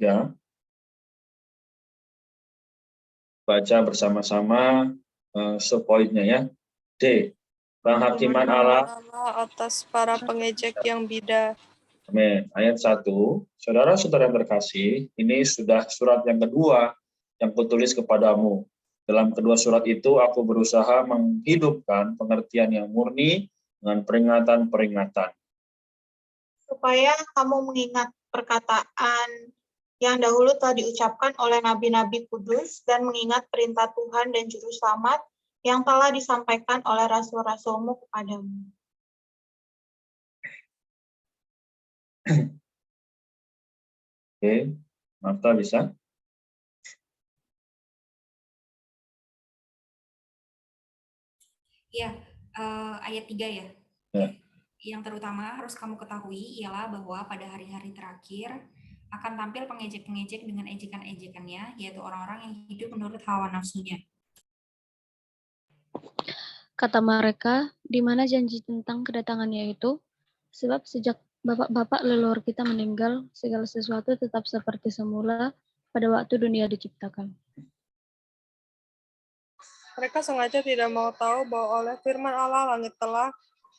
3. Baca bersama-sama sepoinnya ya. D. Penghakiman Allah atas para pengejek yang bidah. Amin. Ayat 1. Saudara-saudara yang terkasih, ini sudah surat yang kedua yang kutulis kepadamu. Dalam kedua surat itu, aku berusaha menghidupkan pengertian yang murni dengan peringatan-peringatan. Supaya kamu mengingat perkataan yang dahulu telah diucapkan oleh nabi-nabi kudus dan mengingat perintah Tuhan dan Juru Selamat yang telah disampaikan oleh rasul-rasulmu kepadamu. Oke, Marta bisa? Ya, ayat 3 ya. Ya. Yang terutama harus kamu ketahui ialah bahwa pada hari-hari terakhir akan tampil pengejek-pengejek dengan ejekan-ejekannya, yaitu orang-orang yang hidup menurut hawa nafsunya. Kata mereka, di mana janji tentang kedatangannya itu? Sebab sejak bapak-bapak leluhur kita meninggal, segala sesuatu tetap seperti semula pada waktu dunia diciptakan. Mereka sengaja tidak mau tahu bahwa oleh firman Allah langit telah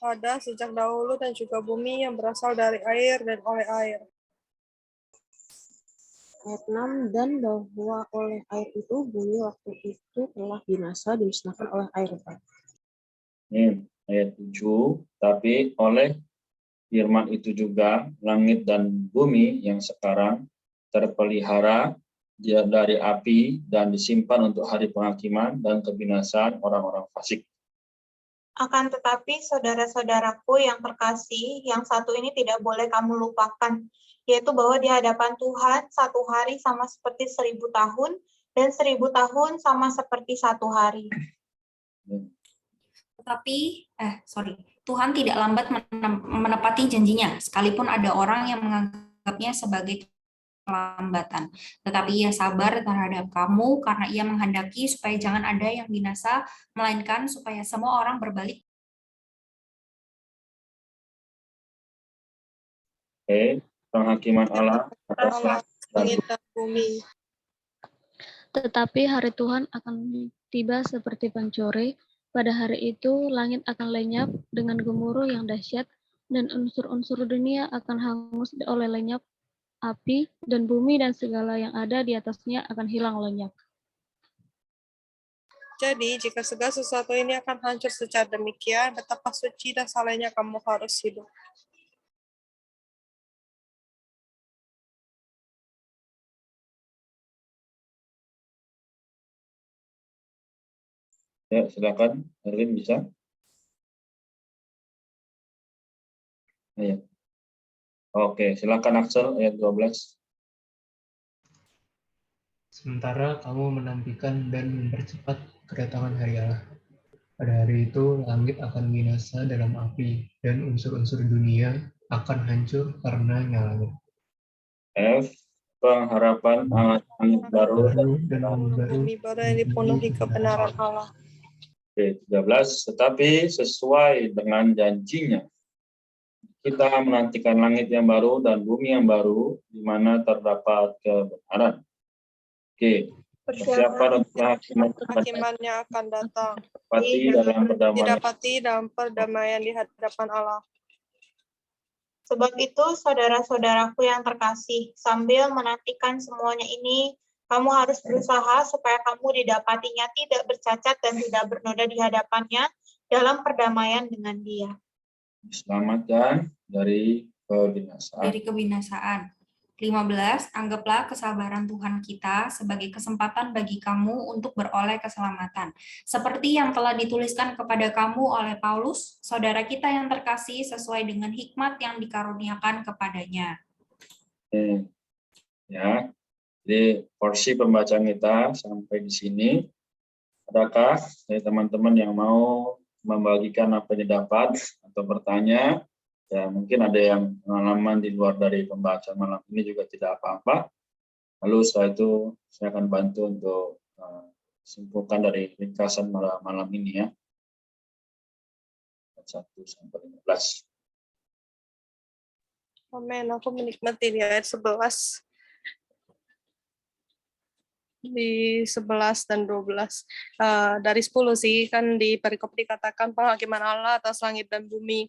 ada sejak dahulu dan juga bumi yang berasal dari air dan oleh air. Ayat 6, dan bahwa oleh air itu bumi waktu itu telah binasa dimusnahkan oleh air. Ayat 7, tapi oleh firman itu juga langit dan bumi yang sekarang terpelihara dari api dan disimpan untuk hari penghakiman dan kebinasaan orang-orang fasik. Akan tetapi saudara-saudaraku yang terkasih, yang satu ini tidak boleh kamu lupakan, yaitu bahwa di hadapan Tuhan satu hari sama seperti 1000 tahun, dan 1000 tahun sama seperti satu hari. Tetapi, Tuhan tidak lambat menepati janjinya, sekalipun ada orang yang menganggapnya sebagai kelambatan. Tetapi ia sabar terhadap kamu karena ia menghendaki supaya jangan ada yang binasa, melainkan supaya semua orang berbalik. Penghakiman Allah atas langit dan bumi. Tetapi hari Tuhan akan tiba seperti pencuri. Pada hari itu, langit akan lenyap dengan gemuruh yang dahsyat, dan unsur-unsur dunia akan hangus oleh lenyap api, dan bumi dan segala yang ada di atasnya akan hilang lenyap. Jadi, jika segala sesuatu ini akan hancur secara demikian, betapa suci dan salehnya kamu harus hidup. Ya, silakan, Erwin bisa. Ya. Oke, silakan Axel, ayat 12. Sementara kamu menantikan dan mempercepat kedatangan hari Allah. Pada hari itu, langit akan binasa dalam api, dan unsur-unsur dunia akan hancur karena nyalanya. F. Pengharapan langit baru dan bumi baru yang dipenuhi kebenaran Allah. Oke, 13. Tetapi sesuai dengan janjinya, kita menantikan langit yang baru dan bumi yang baru, di mana terdapat kebenaran. Oke, persiapan untuk penghakimannya akan datang. Didapati dalam perdamaian di hadapan Allah. Sebab itu, saudara-saudaraku yang terkasih, sambil menantikan semuanya ini, kamu harus berusaha supaya kamu didapatinya tidak bercacat dan tidak bernoda di hadapannya dalam perdamaian dengan Dia. Diselamatkan dari kebinasaan. 15. Anggaplah kesabaran Tuhan kita sebagai kesempatan bagi kamu untuk beroleh keselamatan. Seperti yang telah dituliskan kepada kamu oleh Paulus, saudara kita yang terkasih sesuai dengan hikmat yang dikaruniakan kepadanya. Ya, jadi porsi pembacaan kita sampai di sini. Adakah dari teman-teman yang mau membagikan apa yang didapat atau bertanya? Ya, mungkin ada yang pengalaman di luar dari pembacaan malam ini juga tidak apa-apa. Lalu setelah itu saya akan bantu untuk simpulkan dari ringkasan malam ini ya. 1 sampai 15. Amin. Aku menikmati di ayat 11. di 11 dan 12. Dari 10 sih, kan di perikop dikatakan penghakiman Allah atas langit dan bumi.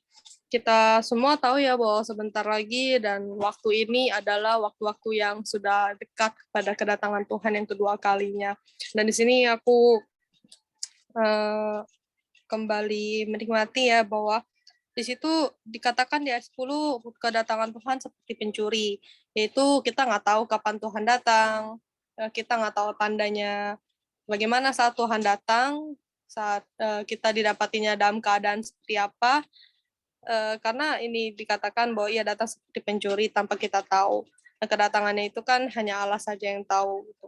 Kita semua tahu ya bahwa sebentar lagi dan waktu ini adalah waktu-waktu yang sudah dekat pada kedatangan Tuhan yang kedua kalinya. Dan di sini aku kembali menikmati ya bahwa di situ dikatakan di ayat 10 kedatangan Tuhan seperti pencuri, yaitu kita nggak tahu kapan Tuhan datang, kita nggak tahu tandanya bagaimana saat Tuhan datang, saat kita didapatinya dalam keadaan seperti apa, karena ini dikatakan bahwa ia datang seperti pencuri tanpa kita tahu. Nah, kedatangannya itu kan hanya Allah saja yang tahu. Gitu.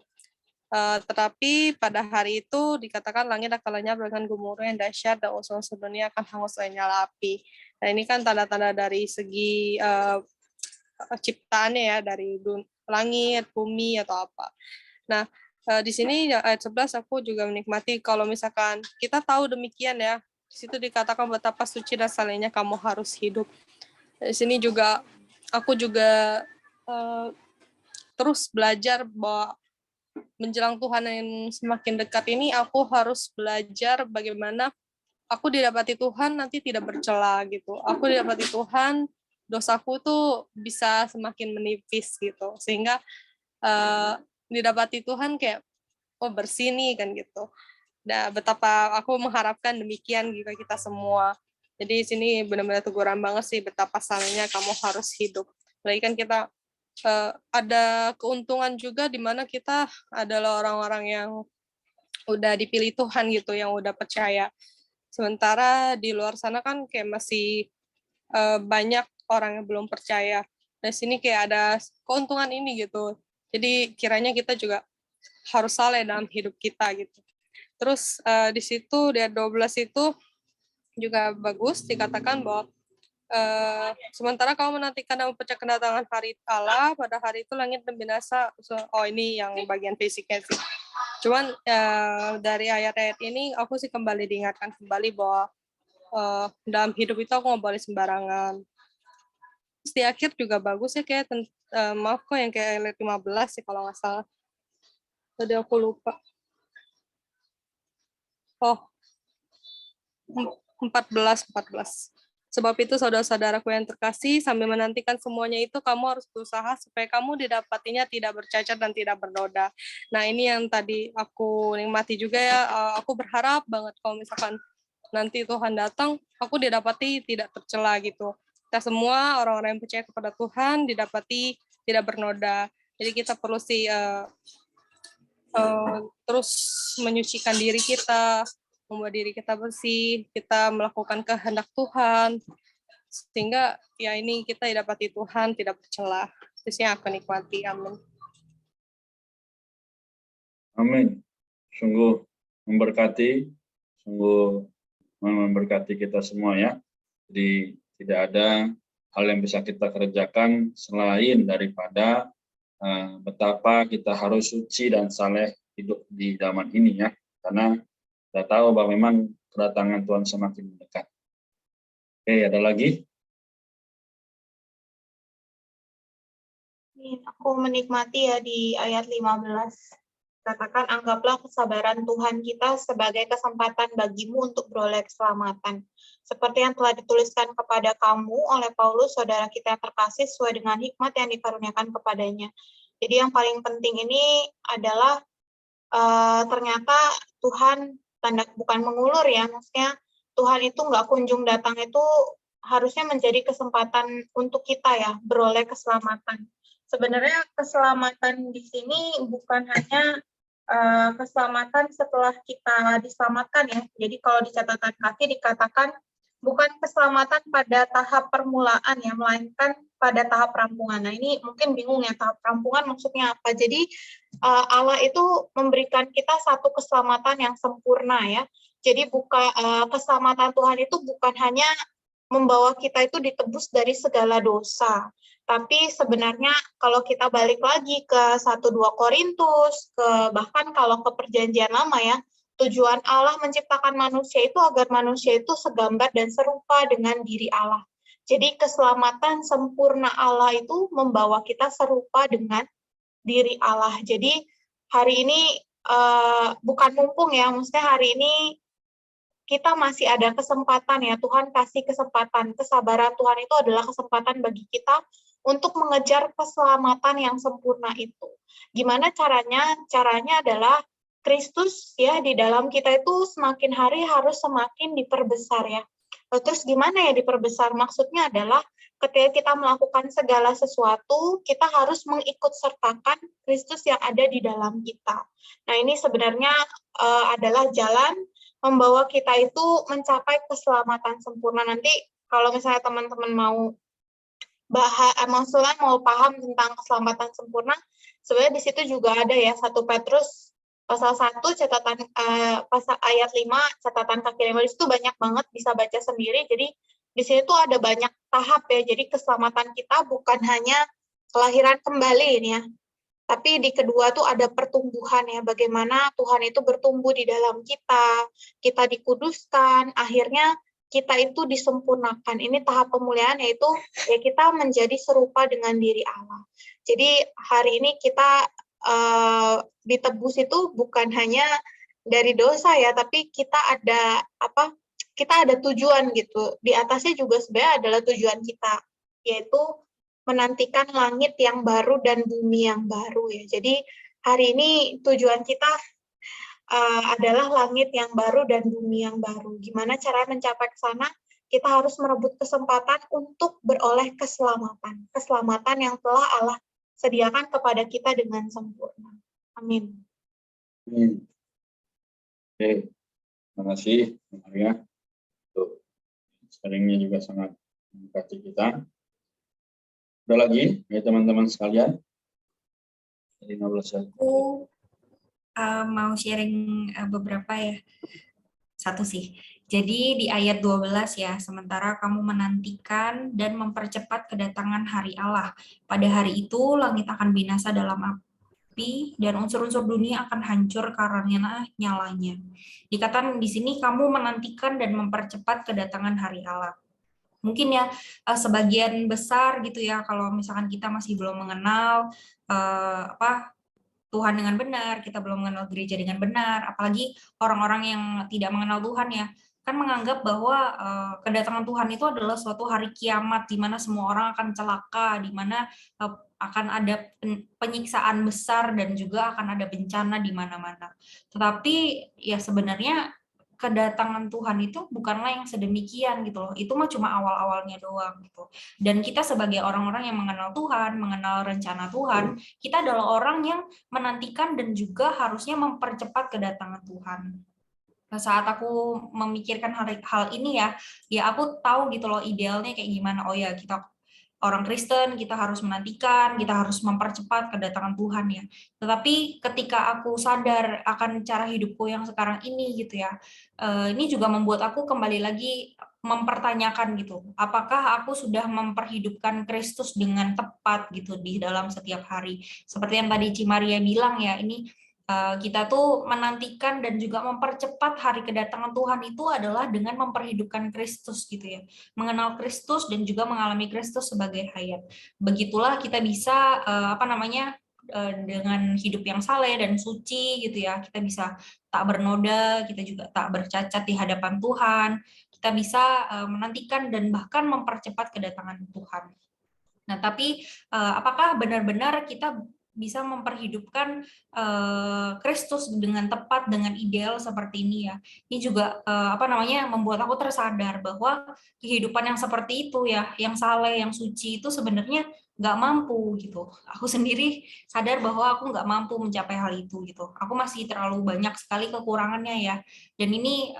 Tetapi pada hari itu dikatakan langit akan lenyap dengan gemuruh yang dahsyat dan unsur-unsur dunia akan hangus oleh nyala api. Nah, ini kan tanda-tanda dari segi ciptaannya ya, dari langit, bumi, atau apa. Nah, di sini ayat 11 aku juga menikmati kalau misalkan kita tahu demikian ya, di situ dikatakan betapa suci dan salehnya kamu harus hidup. Di sini juga aku juga terus belajar bahwa menjelang Tuhan yang semakin dekat ini aku harus belajar bagaimana aku didapati Tuhan nanti tidak bercela gitu. Aku didapati Tuhan, dosaku tuh bisa semakin menipis gitu. Sehingga didapati Tuhan kayak oh bersih nih kan gitu. Nah, betapa aku mengharapkan demikian juga kita semua. Jadi sini benar-benar teguran banget sih betapa salehnya kamu harus hidup. Lagi kan kita ada keuntungan juga di mana kita adalah orang-orang yang udah dipilih Tuhan gitu, yang udah percaya. Sementara di luar sana kan kayak masih banyak orang yang belum percaya. Di sini kayak ada keuntungan ini gitu. Jadi kiranya kita juga harus saleh dalam hidup kita gitu. Terus di situ di ayat 12 itu juga bagus dikatakan bahwa sementara kamu menantikan dan mempercayai kedatangan hari Allah, pada hari itu langit dan binasa. Oh ini yang bagian fisiknya sih. Cuman dari ayat-ayat ini aku sih kembali diingatkan kembali bahwa dalam hidup itu aku nggak boleh sembarangan. Terus di akhir juga bagus ya kayak maaf kok yang kayak ayat 15 sih kalau nggak salah. Tadi aku lupa. Oh, 14. Sebab itu saudara-saudaraku yang terkasih, sambil menantikan semuanya itu, kamu harus berusaha supaya kamu didapatinya tidak bercacat dan tidak bernoda. Nah, ini yang tadi aku nikmati juga ya, aku berharap banget kalau misalkan nanti Tuhan datang, aku didapati tidak tercela gitu. Kita semua orang-orang yang percaya kepada Tuhan didapati tidak bernoda. Jadi kita perlu sih terus menyucikan diri kita, membuat diri kita bersih, kita melakukan kehendak Tuhan, sehingga ya ini kita didapati Tuhan tidak bercela. Itu yang aku nikmati. Amin. Amin. Sungguh memberkati, sungguh memberkati kita semua ya. Jadi tidak ada hal yang bisa kita kerjakan selain daripada betapa kita harus suci dan saleh hidup di zaman ini ya. Karena kita tahu bahwa memang kedatangan Tuhan semakin mendekat. Oke, ada lagi? Aku menikmati ya di ayat 15. Katakan, anggaplah kesabaran Tuhan kita sebagai kesempatan bagimu untuk beroleh keselamatan. Seperti yang telah dituliskan kepada kamu oleh Paulus, saudara kita yang terkasih, sesuai dengan hikmat yang dikaruniakan kepadanya. Jadi yang paling penting ini adalah ternyata Tuhan bukan mengulur ya, maksudnya Tuhan itu nggak kunjung datang, itu harusnya menjadi kesempatan untuk kita ya, beroleh keselamatan. Sebenarnya keselamatan di sini bukan hanya keselamatan setelah kita diselamatkan ya. Jadi kalau di catatan kaki dikatakan bukan keselamatan pada tahap permulaan ya, melainkan pada tahap rampungan. Nah ini mungkin bingung ya, tahap rampungan maksudnya apa. Jadi Allah itu memberikan kita satu keselamatan yang sempurna ya. Jadi keselamatan Tuhan itu bukan hanya membawa kita itu ditebus dari segala dosa. Tapi sebenarnya kalau kita balik lagi ke 1-2 Korintus, bahkan kalau ke perjanjian lama ya, tujuan Allah menciptakan manusia itu agar manusia itu segambar dan serupa dengan diri Allah. Jadi keselamatan sempurna Allah itu membawa kita serupa dengan diri Allah. Jadi hari ini bukan mumpung ya, maksudnya hari ini kita masih ada kesempatan ya, Tuhan kasih kesempatan. Kesabaran Tuhan itu adalah kesempatan bagi kita untuk mengejar keselamatan yang sempurna itu. Gimana caranya? Caranya adalah Kristus ya di dalam kita itu semakin hari harus semakin diperbesar ya. Terus gimana ya diperbesar? Maksudnya adalah ketika kita melakukan segala sesuatu, kita harus mengikut sertakan Kristus yang ada di dalam kita. Nah, ini sebenarnya adalah jalan membawa kita itu mencapai keselamatan sempurna. Nanti kalau misalnya teman-teman mau maksudnya mau paham tentang keselamatan sempurna, sebenarnya di situ juga ada ya 1 Petrus pasal 1 catatan pasal ayat 5 catatan kaki 5 itu banyak banget, bisa baca sendiri. Jadi di sini tuh ada banyak tahap ya. Jadi keselamatan kita bukan hanya kelahiran kembali ini ya. Tapi di kedua tuh ada pertumbuhan ya, bagaimana Tuhan itu bertumbuh di dalam kita dikuduskan, akhirnya kita itu disempurnakan. Ini tahap pemulihan, yaitu ya kita menjadi serupa dengan diri Allah. Jadi hari ini kita ditebus itu bukan hanya dari dosa ya, tapi kita ada kita ada tujuan gitu. Di atasnya juga sebenarnya adalah tujuan kita, yaitu menantikan langit yang baru dan bumi yang baru ya. Jadi hari ini tujuan kita adalah langit yang baru dan bumi yang baru. Gimana cara mencapai ke sana? Kita harus merebut kesempatan untuk beroleh keselamatan. Keselamatan yang telah Allah sediakan kepada kita dengan sempurna. Amin. Oke, terima kasih Maria. Untuk sharingnya juga sangat memberkati kita. Ada lagi ya teman-teman sekalian? Aku mau sharing beberapa ya. Satu sih. Jadi di ayat 12 ya, sementara kamu menantikan dan mempercepat kedatangan hari Allah. Pada hari itu langit akan binasa dalam api dan unsur-unsur dunia akan hancur karena nyalanya. Dikatakan di sini kamu menantikan dan mempercepat kedatangan hari Allah. Mungkin ya sebagian besar gitu ya, kalau misalkan kita masih belum mengenal Tuhan dengan benar, kita belum mengenal gereja dengan benar, apalagi orang-orang yang tidak mengenal Tuhan ya, kan menganggap bahwa kedatangan Tuhan itu adalah suatu hari kiamat di mana semua orang akan celaka, di mana akan ada penyiksaan besar dan juga akan ada bencana di mana-mana. Tetapi ya sebenarnya kedatangan Tuhan itu bukanlah yang sedemikian gitu loh. Itu mah cuma awal-awalnya doang gitu. Dan kita sebagai orang-orang yang mengenal Tuhan, mengenal rencana Tuhan, kita adalah orang yang menantikan dan juga harusnya mempercepat kedatangan Tuhan. Nah, saat aku memikirkan hal ini ya aku tahu gitu loh idealnya kayak gimana. Oh ya, kita orang Kristen, kita harus menantikan, kita harus mempercepat kedatangan Tuhan ya. Tetapi ketika aku sadar akan cara hidupku yang sekarang ini gitu ya, ini juga membuat aku kembali lagi mempertanyakan gitu, apakah aku sudah memperhidupkan Kristus dengan tepat gitu di dalam setiap hari. Seperti yang tadi Ci Maria bilang ya, ini kita tuh menantikan dan juga mempercepat hari kedatangan Tuhan itu adalah dengan memperhidupkan Kristus gitu ya, mengenal Kristus dan juga mengalami Kristus sebagai hayat. Begitulah kita bisa dengan hidup yang saleh dan suci gitu ya, kita bisa tak bernoda, kita juga tak bercacat di hadapan Tuhan, kita bisa menantikan dan bahkan mempercepat kedatangan Tuhan. Nah, tapi apakah benar-benar kita bisa memperhidupkan Kristus dengan tepat, dengan ideal seperti ini ya? Ini juga membuat aku tersadar bahwa kehidupan yang seperti itu ya, yang saleh, yang suci itu sebenarnya nggak mampu gitu. Aku sendiri sadar bahwa aku nggak mampu mencapai hal itu gitu. Aku masih terlalu banyak sekali kekurangannya ya. Dan ini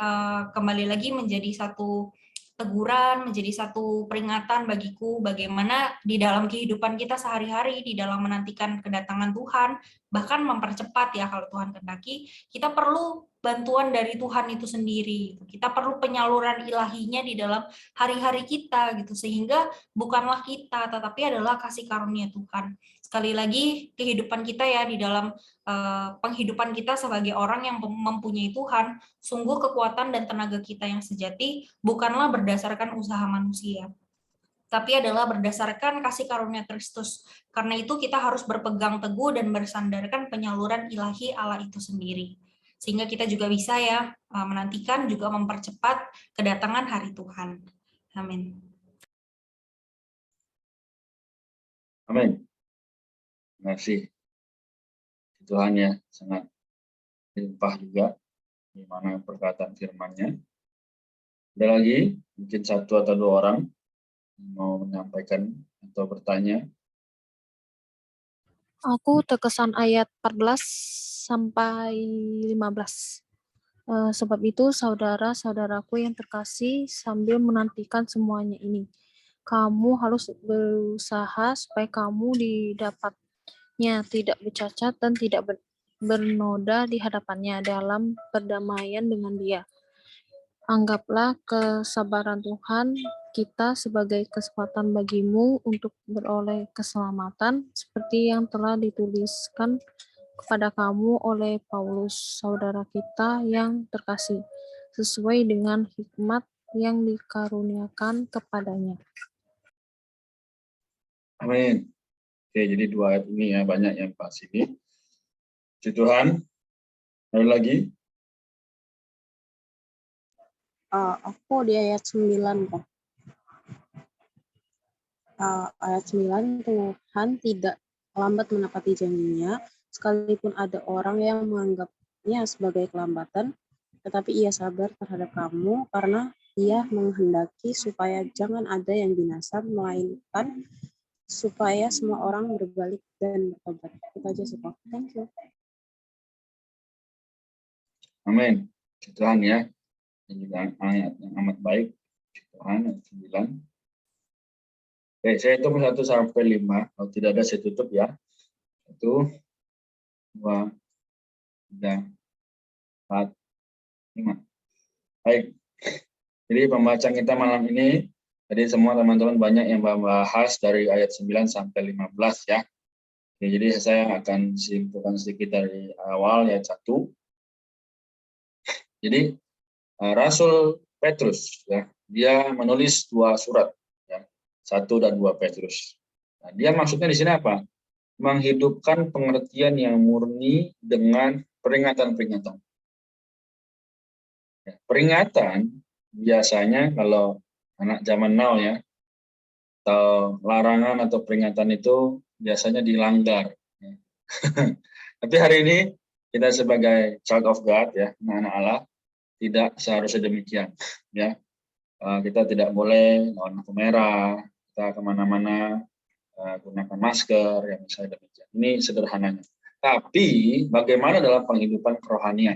kembali lagi menjadi satu teguran, menjadi satu peringatan bagiku bagaimana di dalam kehidupan kita sehari-hari, di dalam menantikan kedatangan Tuhan, bahkan mempercepat ya kalau Tuhan kehendaki, kita perlu bantuan dari Tuhan itu sendiri. Kita perlu penyaluran ilahinya di dalam hari-hari kita gitu, sehingga bukanlah kita, tetapi adalah kasih karunia Tuhan. Sekali lagi kehidupan kita ya di dalam penghidupan kita sebagai orang yang mempunyai Tuhan, sungguh kekuatan dan tenaga kita yang sejati bukanlah berdasarkan usaha manusia, tapi adalah berdasarkan kasih karunia Kristus. Karena itu kita harus berpegang teguh dan bersandarkan penyaluran ilahi Allah itu sendiri. Sehingga kita juga bisa ya menantikan juga mempercepat kedatangan hari Tuhan. Amin. Amin. Terima kasih. Tuhan ya, sangat limpah juga di mana perkataan firman-Nya. Ada lagi mungkin satu atau dua orang yang mau menyampaikan atau bertanya. Aku terkesan ayat 14 sampai 15. Sebab itu, saudara-saudaraku yang terkasih, sambil menantikan semuanya ini, kamu harus berusaha supaya kamu didapatnya tidak bercacat dan tidak bernoda di hadapannya dalam perdamaian dengan Dia. Anggaplah kesabaran Tuhan kita sebagai kesempatan bagimu untuk beroleh keselamatan, seperti yang telah dituliskan kepada kamu oleh Paulus, saudara kita yang terkasih, sesuai dengan hikmat yang dikaruniakan kepadanya. Amin. Oke, jadi dua ayat ini ya, banyak yang pas ini. Puji Tuhan. Ada lagi? Aku di ayat 9, Pak. Ayat 9, Tuhan tidak lambat menepati janjinya, sekalipun ada orang yang menganggapnya sebagai kelambatan, tetapi ia sabar terhadap kamu, karena ia menghendaki supaya jangan ada yang binasa, melainkan supaya semua orang berbalik dan bertobat. Itu aja sih, Pak. Thank you. Amin. Puji Tuhan ya. Dan juga ayat yang amat baik. Puji Tuhan, ayat 9. Oke, saya hitung 1 sampai 5. Kalau tidak ada saya tutup ya. 1, 2, 3, 4, 5. Baik. Jadi pembacaan kita malam ini, tadi semua teman-teman banyak yang membahas dari ayat 9 sampai 15 ya. Oke, jadi saya akan simpulkan sedikit dari awal ayat 1. Jadi Rasul Petrus ya, dia menulis 2 surat ya, 1 dan 2 Petrus. Nah, dia maksudnya di sini apa? Menghidupkan pengertian yang murni dengan peringatan-peringatan. Ya, peringatan biasanya kalau anak zaman now ya, atau larangan atau peringatan itu biasanya dilanggar. Ya. Tapi hari ini kita sebagai child of God ya, anak-anak Allah, tidak seharusnya demikian ya. Kita tidak boleh lawan lampu merah, kita kemana-mana gunakan masker yang misalnya demikian. Ini sederhananya. Tapi bagaimana dalam penghidupan kerohanian?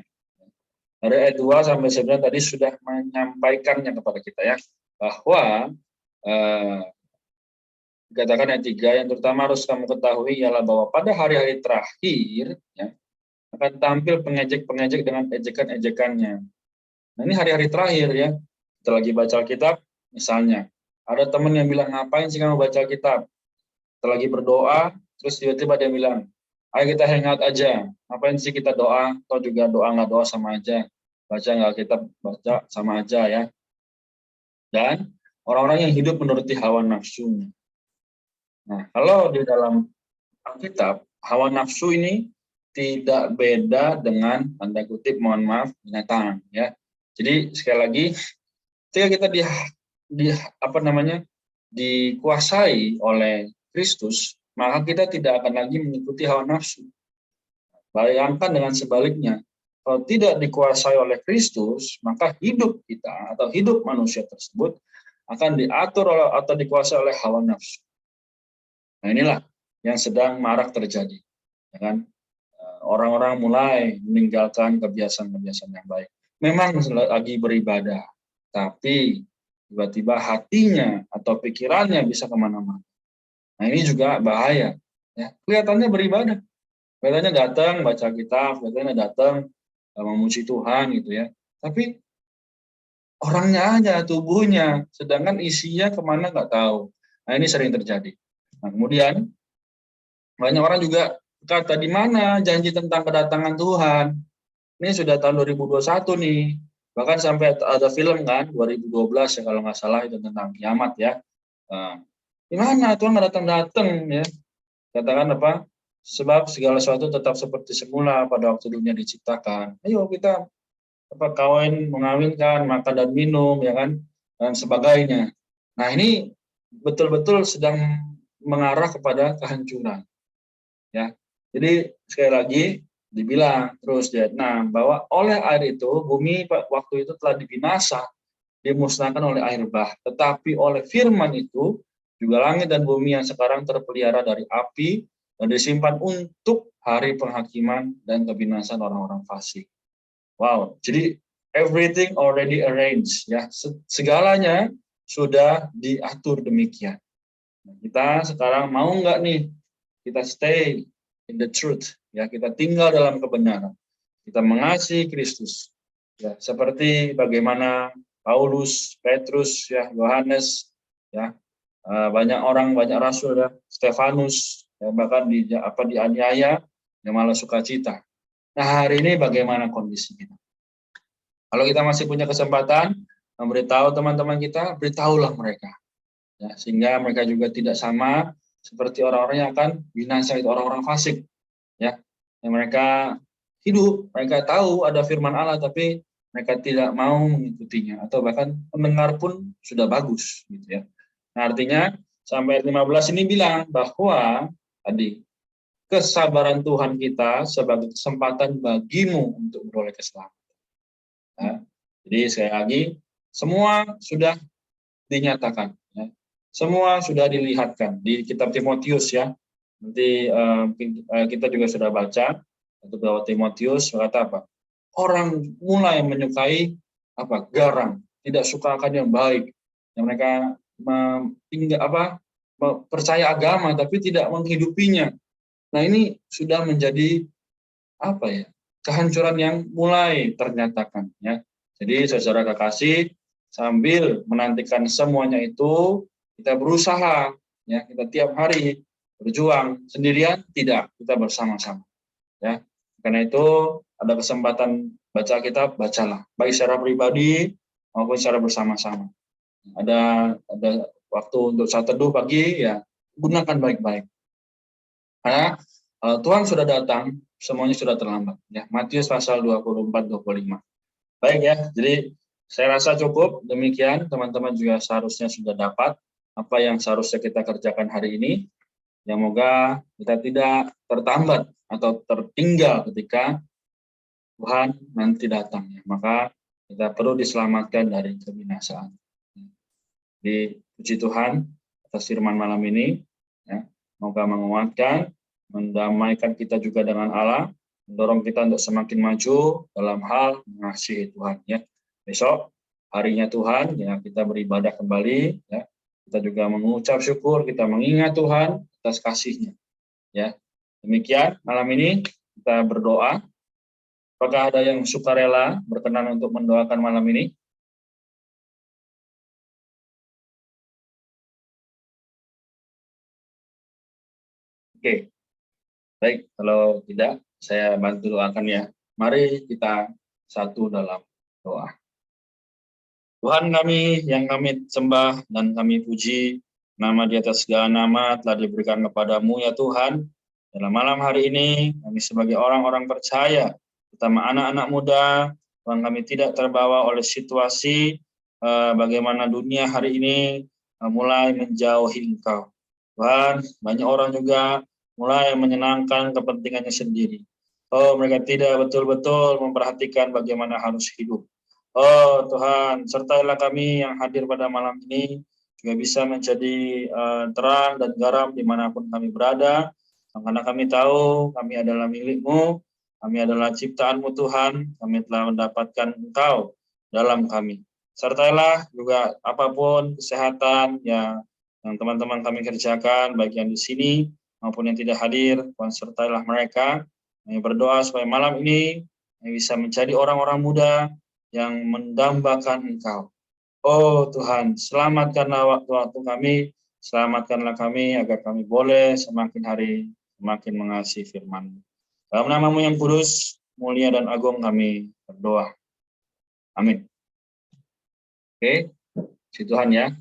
Dari ayat 2 sampai 9 tadi sudah menyampaikannya kepada kita ya, bahwa dikatakan ayat 3 yang terutama harus kamu ketahui ialah bahwa pada hari-hari terakhir ya, akan tampil pengejek-pengejek dengan ejekan-ejekannya. Nah, ini hari-hari terakhir ya. Kita lagi baca Alkitab, misalnya ada teman yang bilang, ngapain sih kamu baca Alkitab? Kita lagi berdoa, terus tiba-tiba dia bilang, ayo kita hangout aja. Ngapain sih kita doa? Atau juga doa nggak doa sama aja. Baca nggak Alkitab, baca sama aja ya. Dan orang-orang yang hidup menuruti hawa nafsunya. Nah, kalau di dalam Alkitab, hawa nafsu ini tidak beda dengan tanda kutip, mohon maaf, binatang ya. Jadi sekali lagi, ketika kita dikuasai oleh Kristus, maka kita tidak akan lagi mengikuti hawa nafsu. Bayangkan dengan sebaliknya, kalau tidak dikuasai oleh Kristus, maka hidup kita atau hidup manusia tersebut akan diatur atau dikuasai oleh hawa nafsu. Nah, inilah yang sedang marak terjadi, ya kan? Orang-orang mulai meninggalkan kebiasaan-kebiasaan yang baik. Memang lagi beribadah, tapi tiba-tiba hatinya atau pikirannya bisa kemana-mana. Nah, ini juga bahaya. Ya, kelihatannya beribadah, kelihatannya datang baca kitab, kelihatannya datang memuji Tuhan gitu ya. Tapi orangnya aja, tubuhnya, sedangkan isinya kemana nggak tahu. Nah, ini sering terjadi. Nah, kemudian banyak orang juga kata, di mana janji tentang kedatangan Tuhan? Ini sudah tahun 2021 nih. Bahkan sampai ada film kan, 2012 ya kalau nggak salah, itu tentang kiamat ya. Nah, gimana Tuhan nggak datang-datang ya? Katakan apa? Sebab segala sesuatu tetap seperti semula pada waktu dunia diciptakan. Ayo kita apa kawin, mengawinkan, makan dan minum, ya kan, dan sebagainya. Nah ini betul-betul sedang mengarah kepada kehancuran. Ya, jadi sekali lagi dibilang terus di ayat 6 bahwa oleh air itu bumi waktu itu telah dibinasa, dimusnahkan oleh air bah. Tetapi oleh firman itu juga langit dan bumi yang sekarang terpelihara dari api dan disimpan untuk hari penghakiman dan kebinasan orang-orang fasik. Wow, jadi everything already arranged, ya, segalanya sudah diatur demikian. Nah, kita sekarang mau nggak nih kita stay in the truth, ya, kita tinggal dalam kebenaran, kita mengasihi Kristus, ya, seperti bagaimana Paulus, Petrus, ya, Yohanes, ya, banyak orang, banyak rasul, ya, Stefanus, ya, bahkan dianiaya, yang malah sukacita. Nah hari ini bagaimana kondisi kita? Kalau kita masih punya kesempatan memberitahu teman-teman kita, beritahulah mereka, ya, sehingga mereka juga tidak sama seperti orang-orang yang akan binasa, itu orang-orang fasik, ya, yang mereka hidup, mereka tahu ada firman Allah, tapi mereka tidak mau mengikutinya, atau bahkan mendengar pun sudah bagus, gitu ya. Nah, artinya sampai 15 ini bilang bahwa tadi kesabaran Tuhan kita sebagai kesempatan bagimu untuk beroleh keselamatan. Nah, jadi sekali lagi semua sudah dinyatakan, ya. Semua sudah dilihatkan di kitab Timotius, ya. Nanti kita juga sudah baca untuk bahwa Timotius berkata apa? Orang mulai menyukai apa? Garang, tidak suka akan yang baik. Yang mereka percaya agama tapi tidak menghidupinya. Nah, ini sudah menjadi apa ya? Kehancuran yang mulai ternyatakan, ya. Jadi saudara kekasih, sambil menantikan semuanya itu, kita berusaha, ya, kita tiap hari berjuang. Sendirian tidak, kita bersama-sama, ya. Karena itu ada kesempatan baca kitab, bacalah, baik secara pribadi maupun secara bersama-sama. Ada waktu untuk saat teduh pagi, ya, gunakan baik-baik. Karena Tuhan sudah datang, semuanya sudah terlambat, ya. Matius pasal 24-25. Baik, ya, jadi saya rasa cukup demikian. Teman-teman juga seharusnya sudah dapat apa yang seharusnya kita kerjakan hari ini. Yang moga kita tidak tertambat atau tertinggal ketika Tuhan nanti datang, ya. Maka kita perlu diselamatkan dari kebinasaan. Di puji Tuhan atas firman malam ini, ya. Moga menguatkan, mendamaikan kita juga dengan Allah, mendorong kita untuk semakin maju dalam hal mengasihi Tuhan, ya. Besok harinya Tuhan, ya, kita beribadah kembali, ya. Kita juga mengucap syukur, kita mengingat Tuhan atas kasih-Nya, ya. Demikian malam ini kita berdoa. Apakah ada yang sukarela berkenan untuk mendoakan malam ini? Oke. Baik, kalau tidak, saya bantu doakan, ya. Mari kita satu dalam doa. Tuhan kami yang kami sembah dan kami puji, nama di atas segala nama telah diberikan kepadamu, ya Tuhan. Dalam malam hari ini, kami sebagai orang-orang percaya, terutama anak-anak muda, Tuhan, kami tidak terbawa oleh situasi bagaimana dunia hari ini mulai menjauhi Engkau. Tuhan, banyak orang juga mulai menyenangkan kepentingannya sendiri. Oh, mereka tidak betul-betul memperhatikan bagaimana harus hidup. Oh Tuhan, sertailah kami yang hadir pada malam ini juga bisa menjadi terang dan garam dimanapun kami berada. Karena kami tahu kami adalah milik-Mu, kami adalah ciptaan-Mu Tuhan, kami telah mendapatkan Engkau dalam kami. Sertailah juga apapun kesehatan yang teman-teman kami kerjakan, baik yang di sini maupun yang tidak hadir, Tuhan sertailah mereka. Kami berdoa supaya malam ini kami bisa menjadi orang-orang muda yang mendambakan Engkau. Oh Tuhan, selamatkanlah waktu-waktu kami, selamatkanlah kami agar kami boleh semakin hari semakin mengasihi firman-Mu. Dalam nama-Mu yang kudus, mulia dan agung kami berdoa. Amin. Oke, puji Tuhan, ya.